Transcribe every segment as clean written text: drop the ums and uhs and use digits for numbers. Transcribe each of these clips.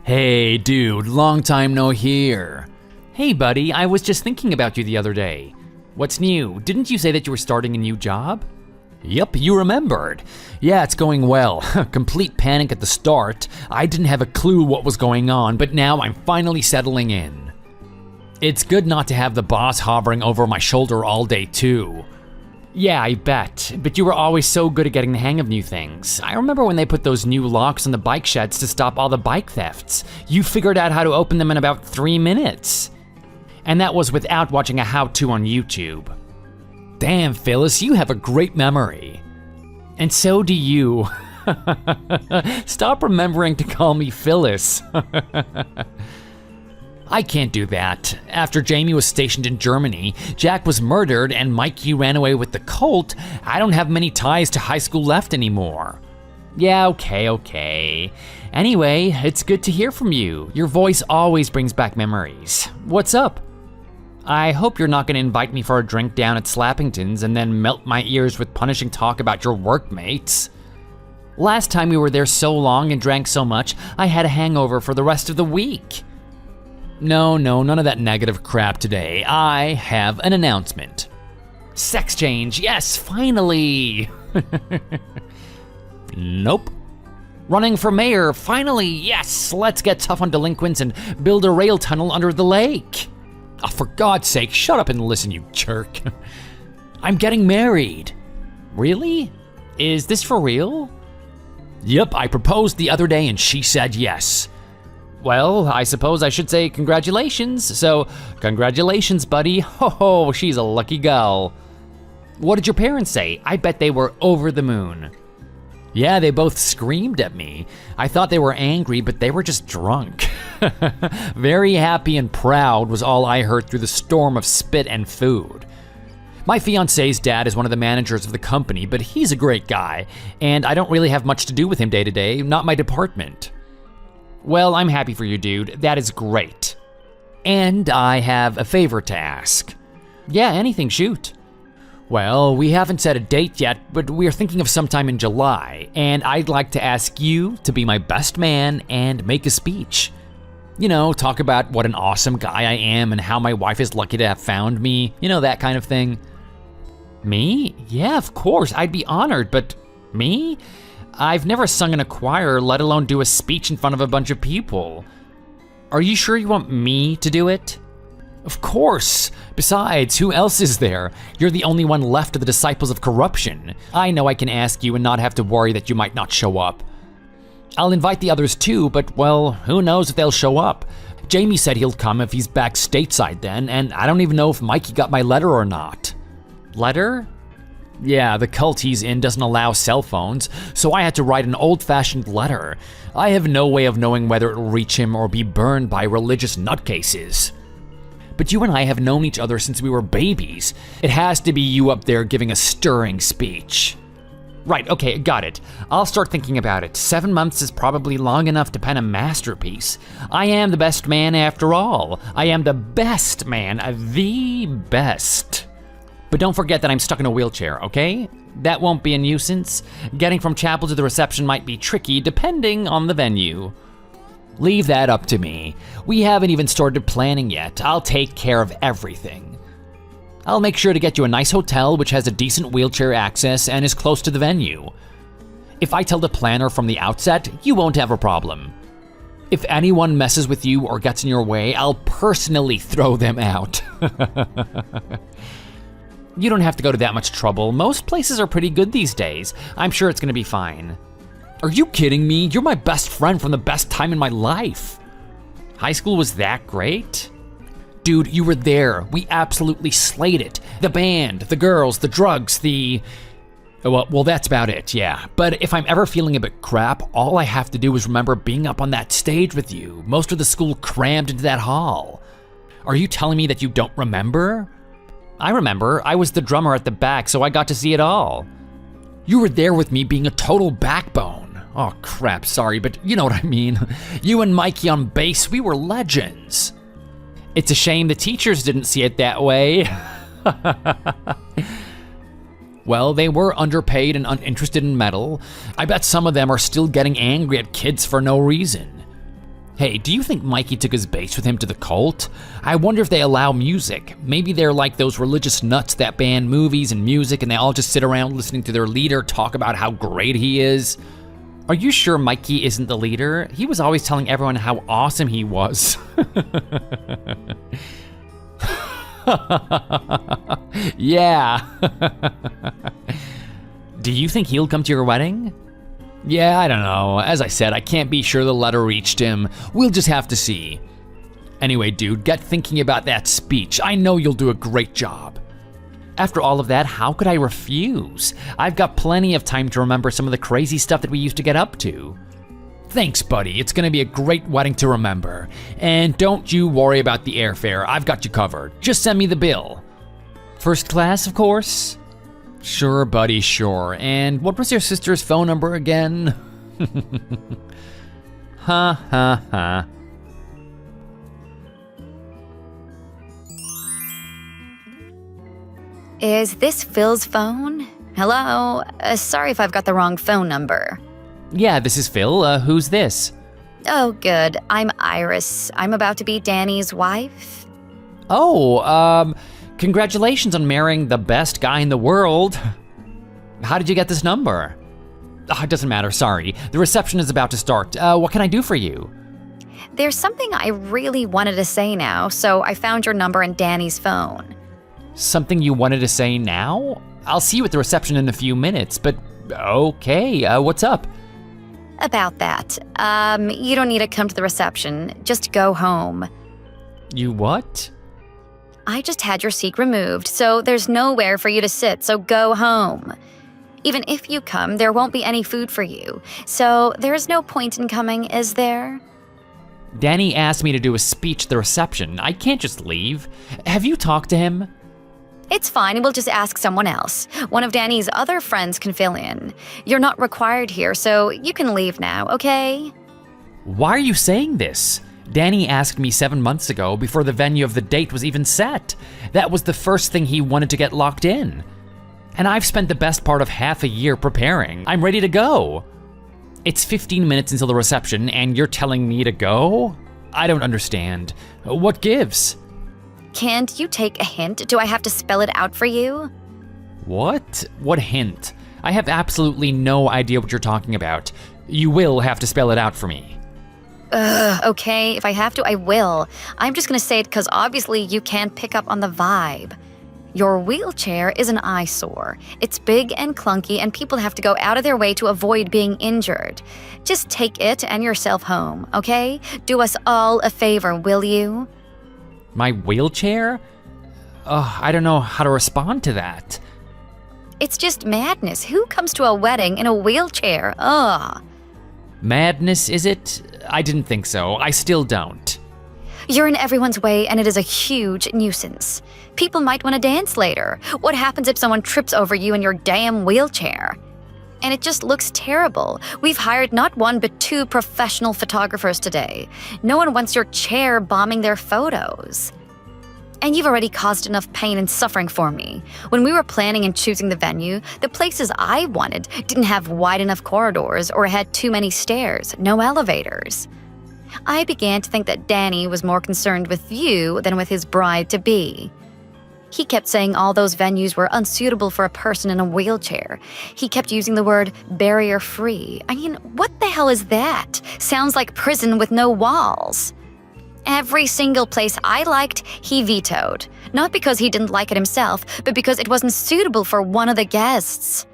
Hey dude, long time no hear. Hey buddy, I was just thinking about you the other day. What's new? Didn't you say that you were starting a new job? Yep, you remembered. Yeah, it's going well. Complete panic at the start. I didn't have a clue what was going on, but now I'm finally settling in. It's good not to have the boss hovering over my shoulder all day too. Yeah, I bet, but you were always so good at getting the hang of new things. I remember when they put those new locks on the bike sheds to stop all the bike thefts. You figured out how to open them in about 3 minutes. And that was without watching a how-to on YouTube. Damn, Phyllis, you have a great memory. And so do you. Stop remembering to call me Phyllis. I can't do that. After Jamie was stationed in Germany, Jack was murdered, and Mikey ran away with the Colt, I don't have many ties to high school left anymore. Yeah, okay. Anyway, it's good to hear from you. Your voice always brings back memories. What's up? I hope you're not gonna invite me for a drink down at Slappington's and then melt my ears with punishing talk about your workmates. Last time we were there so long and drank so much, I had a hangover for the rest of the week. No, none of that negative crap today. I have an announcement. Sex change, yes, finally. Nope. Running for mayor, finally, yes. Let's get tough on delinquents and build a rail tunnel under the lake. Oh, for God's sake, shut up and listen, you jerk. I'm getting married. Really? Is this for real? Yep, I proposed the other day and she said yes. Well, I suppose I should say congratulations. So, congratulations, buddy. Ho, she's a lucky gal. What did your parents say? I bet they were over the moon. Yeah, they both screamed at me. I thought they were angry, but they were just drunk. Very happy and proud was all I heard through the storm of spit and food. My fiance's dad is one of the managers of the company, but he's a great guy, and I don't really have much to do with him day to day, not my department. Well, I'm happy for you, dude. That is great. And I have a favor to ask. Yeah, anything, shoot. Well, we haven't set a date yet, but we are thinking of sometime in July, and I'd like to ask you to be my best man and make a speech. You know, talk about what an awesome guy I am and how my wife is lucky to have found me, you know, that kind of thing. Me? Yeah, of course, I'd be honored, but me? I've never sung in a choir, let alone do a speech in front of a bunch of people. Are you sure you want me to do it? Of course. Besides, who else is there? You're the only one left of the disciples of corruption. I know I can ask you and not have to worry that you might not show up. I'll invite the others too, but well, who knows if they'll show up. Jamie said he'll come if he's back stateside then, and I don't even know if Mikey got my letter or not. Letter? Yeah, the cult he's in doesn't allow cell phones, so I had to write an old-fashioned letter. I have no way of knowing whether it'll reach him or be burned by religious nutcases. But you and I have known each other since we were babies. It has to be you up there giving a stirring speech. Right, okay, got it. I'll start thinking about it. 7 months is probably long enough to pen a masterpiece. I am the best man after all. I am the best man, the best. But don't forget that I'm stuck in a wheelchair, okay? That won't be a nuisance. Getting from chapel to the reception might be tricky depending on the venue. Leave that up to me. We haven't even started planning yet. I'll take care of everything. I'll make sure to get you a nice hotel which has a decent wheelchair access and is close to the venue. If I tell the planner from the outset, you won't have a problem. If anyone messes with you or gets in your way, I'll personally throw them out. You don't have to go to that much trouble. Most places are pretty good these days. I'm sure it's gonna be fine. Are you kidding me? You're my best friend from the best time in my life. High school was that great? Dude, you were there. We absolutely slayed it. The band, the girls, the drugs, Well, that's about it, yeah. But if I'm ever feeling a bit crap, all I have to do is remember being up on that stage with you. Most of the school crammed into that hall. Are you telling me that you don't remember? I remember. I was the drummer at the back, so I got to see it all. You were there with me being a total backbone. Oh crap, sorry, but you know what I mean. You and Mikey on bass, we were legends. It's a shame the teachers didn't see it that way. Well, they were underpaid and uninterested in metal. I bet some of them are still getting angry at kids for no reason. Hey, do you think Mikey took his bass with him to the cult? I wonder if they allow music. Maybe they're like those religious nuts that ban movies and music and they all just sit around listening to their leader talk about how great he is. Are you sure Mikey isn't the leader? He was always telling everyone how awesome he was. Yeah. Do you think he'll come to your wedding? Yeah, I don't know. As I said, I can't be sure the letter reached him. We'll just have to see. Anyway, dude, get thinking about that speech. I know you'll do a great job. After all of that, how could I refuse? I've got plenty of time to remember some of the crazy stuff that we used to get up to. Thanks, buddy. It's gonna be a great wedding to remember. And don't you worry about the airfare. I've got you covered. Just send me the bill. First class, of course? Sure, buddy, sure. And what was your sister's phone number again? Ha ha ha. Is this Phil's phone? Hello? Sorry if I've got the wrong phone number. Yeah, this is Phil. Who's this? Oh, good. I'm Iris. I'm about to be Danny's wife. Oh, congratulations on marrying the best guy in the world. How did you get this number? Oh, it doesn't matter, sorry. The reception is about to start. What can I do for you? There's something I really wanted to say now, so I found your number in Danny's phone. Something you wanted to say now? I'll see you at the reception in a few minutes, but okay, what's up? About that. You don't need to come to the reception. Just go home. You what? I just had your seat removed, so there's nowhere for you to sit, so go home. Even if you come, there won't be any food for you, so there is no point in coming, is there? Danny asked me to do a speech at the reception. I can't just leave. Have you talked to him? It's fine, we'll just ask someone else. One of Danny's other friends can fill in. You're not required here, so you can leave now, okay? Why are you saying this? Danny asked me 7 months ago before the venue of the date was even set. That was the first thing he wanted to get locked in. And I've spent the best part of half a year preparing. I'm ready to go. It's 15 minutes until the reception and you're telling me to go? I don't understand. What gives? Can't you take a hint? Do I have to spell it out for you? What? What hint? I have absolutely no idea what you're talking about. You will have to spell it out for me. Okay, if I have to, I will. I'm just gonna say it because obviously you can't pick up on the vibe. Your wheelchair is an eyesore. It's big and clunky and people have to go out of their way to avoid being injured. Just take it and yourself home, okay? Do us all a favor, will you? My wheelchair? I don't know how to respond to that. It's just madness. Who comes to a wedding in a wheelchair? Ugh. Madness, is it? I didn't think so. I still don't. You're in everyone's way and it is a huge nuisance. People might want to dance later. What happens if someone trips over you in your damn wheelchair? And it just looks terrible. We've hired not one but 2 professional photographers today. No one wants your chair bombing their photos. And you've already caused enough pain and suffering for me. When we were planning and choosing the venue, the places I wanted didn't have wide enough corridors or had too many stairs, no elevators. I began to think that Danny was more concerned with you than with his bride-to-be. He kept saying all those venues were unsuitable for a person in a wheelchair. He kept using the word barrier-free. I mean, what the hell is that? Sounds like prison with no walls. Every single place I liked, he vetoed. Not because he didn't like it himself, but because it wasn't suitable for one of the guests.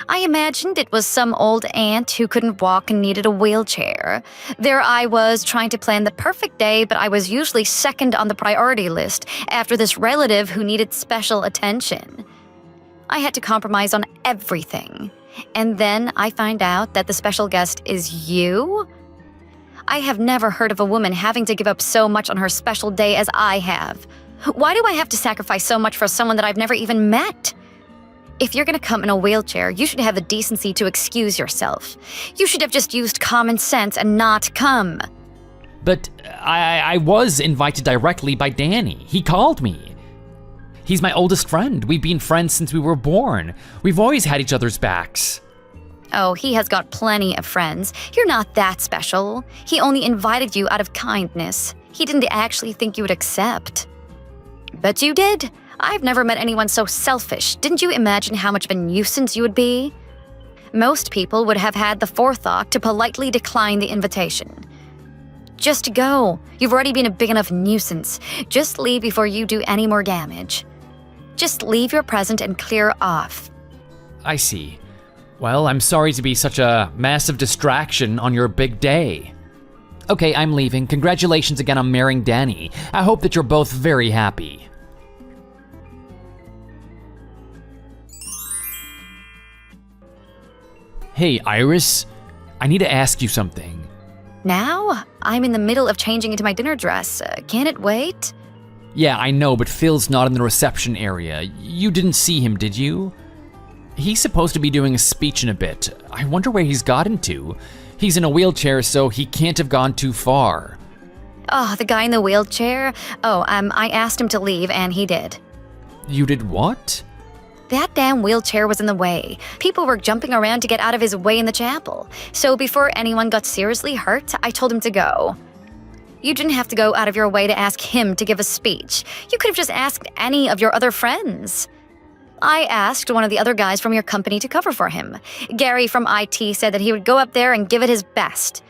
I imagined it was some old aunt who couldn't walk and needed a wheelchair. There I was trying to plan the perfect day, but I was usually second on the priority list after this relative who needed special attention. I had to compromise on everything. And then I find out that the special guest is you? I have never heard of a woman having to give up so much on her special day as I have. Why do I have to sacrifice so much for someone that I've never even met? If you're gonna come in a wheelchair, you should have the decency to excuse yourself. You should have just used common sense and not come. But I was invited directly by Danny. He called me. He's my oldest friend. We've been friends since we were born. We've always had each other's backs. Oh, he has got plenty of friends. You're not that special. He only invited you out of kindness. He didn't actually think you would accept. But you did. I've never met anyone so selfish. Didn't you imagine how much of a nuisance you would be? Most people would have had the forethought to politely decline the invitation. Just go. You've already been a big enough nuisance. Just leave before you do any more damage. Just leave your present and clear off. I see. Well, I'm sorry to be such a massive distraction on your big day. Okay, I'm leaving. Congratulations again on marrying Danny. I hope that you're both very happy. Hey, Iris. I need to ask you something. Now? I'm in the middle of changing into my dinner dress. Can it wait? Yeah, I know, but Phil's not in the reception area. You didn't see him, did you? He's supposed to be doing a speech in a bit. I wonder where he's gotten to. He's in a wheelchair, so he can't have gone too far. Oh, the guy in the wheelchair? I asked him to leave, and he did. You did what? That damn wheelchair was in the way. People were jumping around to get out of his way in the chapel. So before anyone got seriously hurt, I told him to go. You didn't have to go out of your way to ask him to give a speech. You could have just asked any of your other friends. I asked one of the other guys from your company to cover for him. Gary from IT said that he would go up there and give it his best.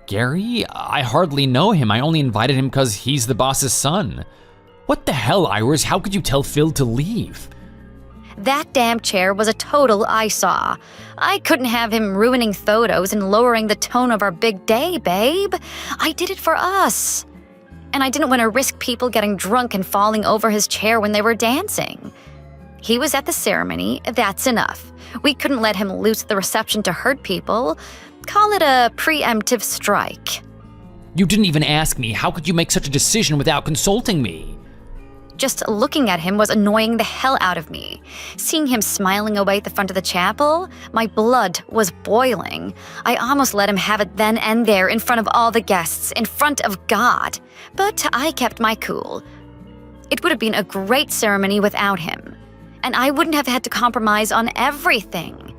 Gary? I hardly know him. I only invited him because he's the boss's son. What the hell, Iris? How could you tell Phil to leave? That damn chair was a total eyesore. I couldn't have him ruining photos and lowering the tone of our big day, babe. I did it for us. And I didn't want to risk people getting drunk and falling over his chair when they were dancing. He was at the ceremony, that's enough. We couldn't let him loose at the reception to hurt people. Call it a preemptive strike. You didn't even ask me. How could you make such a decision without consulting me? Just looking at him was annoying the hell out of me. Seeing him smiling away at the front of the chapel, my blood was boiling. I almost let him have it then and there in front of all the guests, in front of God. But I kept my cool. It would have been a great ceremony without him. And I wouldn't have had to compromise on everything.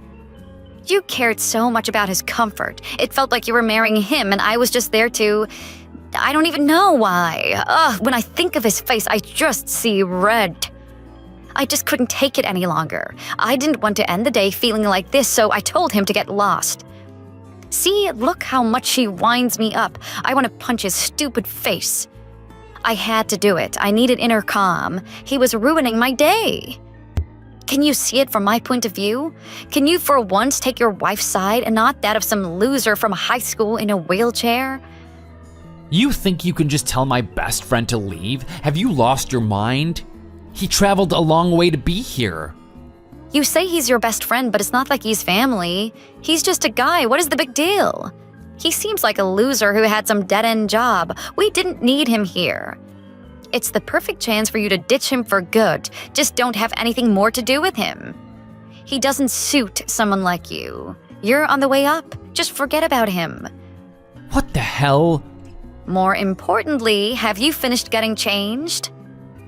You cared so much about his comfort. It felt like you were marrying him and I was just there to... I don't even know why. When I think of his face, I just see red. I just couldn't take it any longer. I didn't want to end the day feeling like this, so I told him to get lost. See, look how much he winds me up. I want to punch his stupid face. I had to do it. I needed inner calm. He was ruining my day. Can you see it from my point of view? Can you for once take your wife's side and not that of some loser from high school in a wheelchair? You think you can just tell my best friend to leave? Have you lost your mind? He traveled a long way to be here. You say he's your best friend, but it's not like he's family. He's just a guy. What is the big deal? He seems like a loser who had some dead-end job. We didn't need him here. It's the perfect chance for you to ditch him for good. Just don't have anything more to do with him. He doesn't suit someone like you. You're on the way up. Just forget about him. What the hell? More importantly, have you finished getting changed?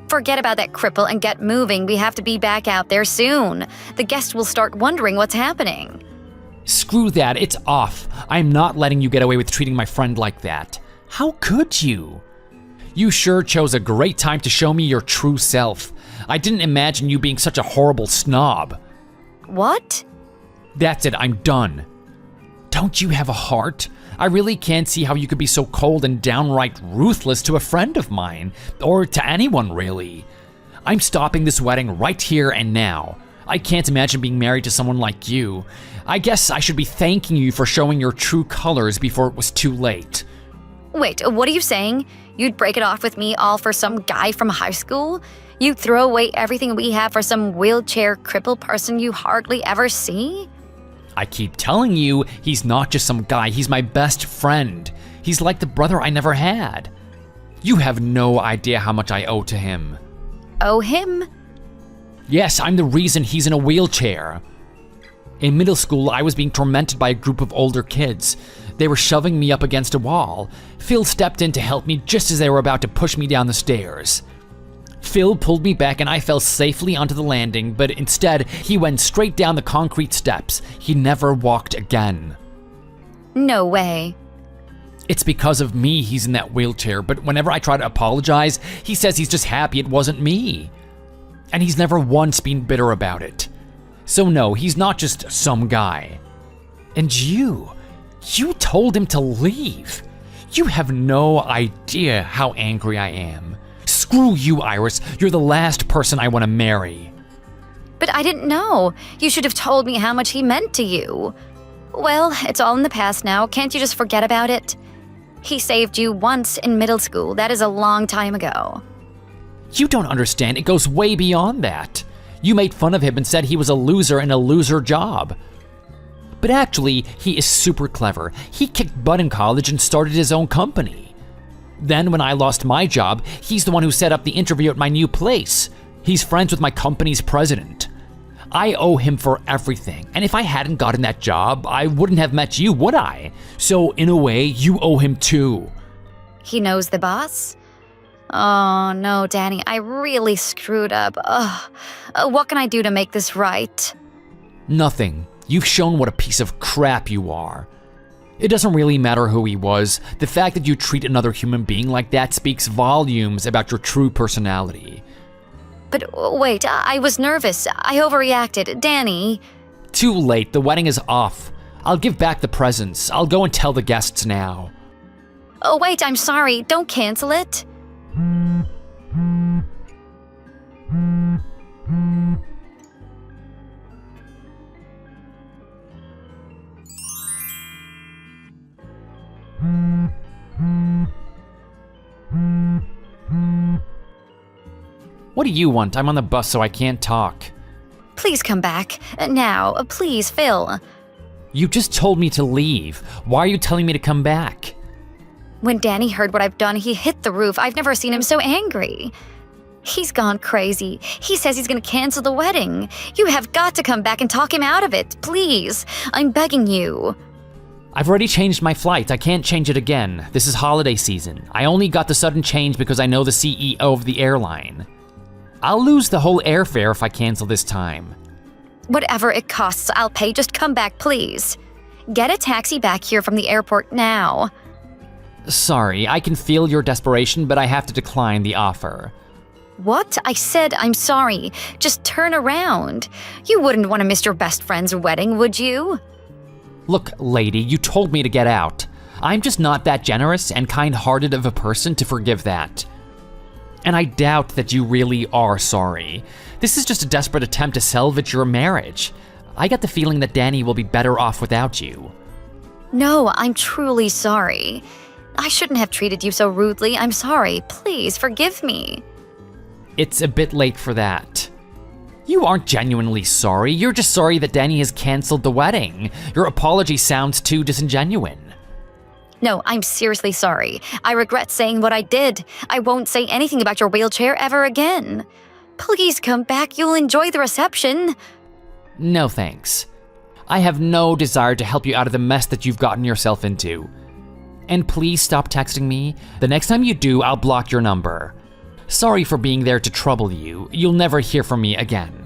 Forget about that cripple and get moving. We have to be back out there soon. The guests will start wondering what's happening. Screw that, it's off. I'm not letting you get away with treating my friend like that. How could you? You sure chose a great time to show me your true self. I didn't imagine you being such a horrible snob. What? That's it, I'm done. Don't you have a heart? I really can't see how you could be so cold and downright ruthless to a friend of mine, or to anyone really. I'm stopping this wedding right here and now. I can't imagine being married to someone like you. I guess I should be thanking you for showing your true colors before it was too late. Wait, what are you saying? You'd break it off with me all for some guy from high school? You'd throw away everything we have for some wheelchair crippled person you hardly ever see? I keep telling you, he's not just some guy, he's my best friend. He's like the brother I never had. You have no idea how much I owe to him. Owe him? Yes, I'm the reason he's in a wheelchair. In middle school, I was being tormented by a group of older kids. They were shoving me up against a wall. Phil stepped in to help me just as they were about to push me down the stairs. Phil pulled me back and I fell safely onto the landing, but instead, he went straight down the concrete steps. He never walked again. No way. It's because of me he's in that wheelchair, but whenever I try to apologize, he says he's just happy it wasn't me. And he's never once been bitter about it. So no, he's not just some guy. And you told him to leave. You have no idea how angry I am. Screw you, Iris. You're the last person I want to marry. But I didn't know. You should have told me how much he meant to you. Well, it's all in the past now. Can't you just forget about it? He saved you once in middle school. That is a long time ago. You don't understand. It goes way beyond that. You made fun of him and said he was a loser in a loser job. But actually, he is super clever. He kicked butt in college and started his own company. Then when I lost my job, he's the one who set up the interview at my new place. He's friends with my company's president. I owe him for everything, and if I hadn't gotten that job, I wouldn't have met you, would I? So in a way, you owe him too. He knows the boss? Oh no, Danny, I really screwed up. Ugh. What can I do to make this right? Nothing. You've shown what a piece of crap you are. It doesn't really matter who he was. The fact that you treat another human being like that speaks volumes about your true personality. But wait, I was nervous. I overreacted. Danny. Too late. The wedding is off. I'll give back the presents. I'll go and tell the guests now. Oh wait, I'm sorry. Don't cancel it. What do you want? I'm on the bus, so I can't talk. Please come back. Now, please, Phil. You just told me to leave. Why are you telling me to come back? When Danny heard what I've done, he hit the roof. I've never seen him so angry. He's gone crazy. He says he's gonna cancel the wedding. You have got to come back and talk him out of it, please. I'm begging you. I've already changed my flight. I can't change it again. This is holiday season. I only got the sudden change because I know the CEO of the airline. I'll lose the whole airfare if I cancel this time. Whatever it costs, I'll pay. Just come back, please. Get a taxi back here from the airport now. Sorry, I can feel your desperation, but I have to decline the offer. What? I said I'm sorry. Just turn around. You wouldn't want to miss your best friend's wedding, would you? Look, lady, you told me to get out. I'm just not that generous and kind-hearted of a person to forgive that. And I doubt that you really are sorry. This is just a desperate attempt to salvage your marriage. I get the feeling that Danny will be better off without you. No, I'm truly sorry. I shouldn't have treated you so rudely. I'm sorry. Please forgive me. It's a bit late for that. You aren't genuinely sorry. You're just sorry that Danny has canceled the wedding. Your apology sounds too disingenuous. No, I'm seriously sorry. I regret saying what I did. I won't say anything about your wheelchair ever again. Please come back. You'll enjoy the reception. No thanks. I have no desire to help you out of the mess that you've gotten yourself into. And please stop texting me. The next time you do, I'll block your number. Sorry for being there to trouble you. You'll never hear from me again.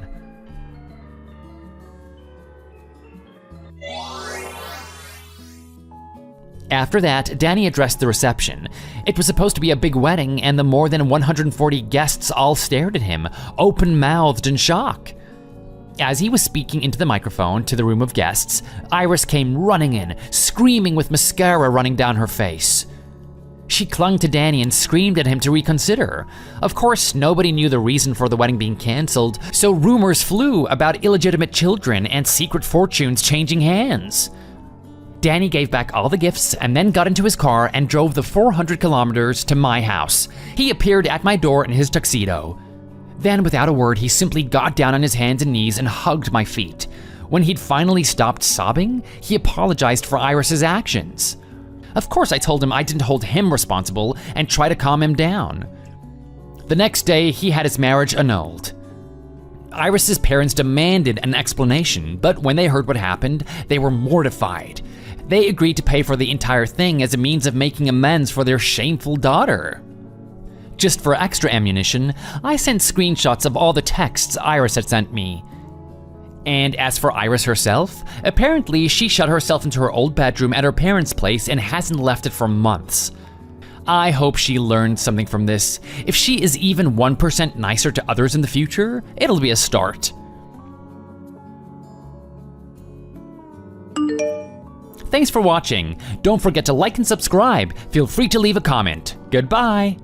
After that, Danny addressed the reception. It was supposed to be a big wedding, and the more than 140 guests all stared at him, open-mouthed in shock. As he was speaking into the microphone to the room of guests, Iris came running in, screaming with mascara running down her face. She clung to Danny and screamed at him to reconsider. Of course, nobody knew the reason for the wedding being canceled, so rumors flew about illegitimate children and secret fortunes changing hands. Danny gave back all the gifts and then got into his car and drove the 400 kilometers to my house. He appeared at my door in his tuxedo. Then, without a word, he simply got down on his hands and knees and hugged my feet. When he'd finally stopped sobbing, he apologized for Iris's actions. Of course, I told him I didn't hold him responsible and try to calm him down. The next day, he had his marriage annulled. Iris's parents demanded an explanation, but when they heard what happened, they were mortified. They agreed to pay for the entire thing as a means of making amends for their shameful daughter. Just for extra ammunition, I sent screenshots of all the texts Iris had sent me. And as for Iris herself, apparently she shut herself into her old bedroom at her parents' place and hasn't left it for months. I hope she learned something from this. If she is even 1% nicer to others in the future, it'll be a start. Thanks for watching. Don't forget to like and subscribe. Feel free to leave a comment. Goodbye.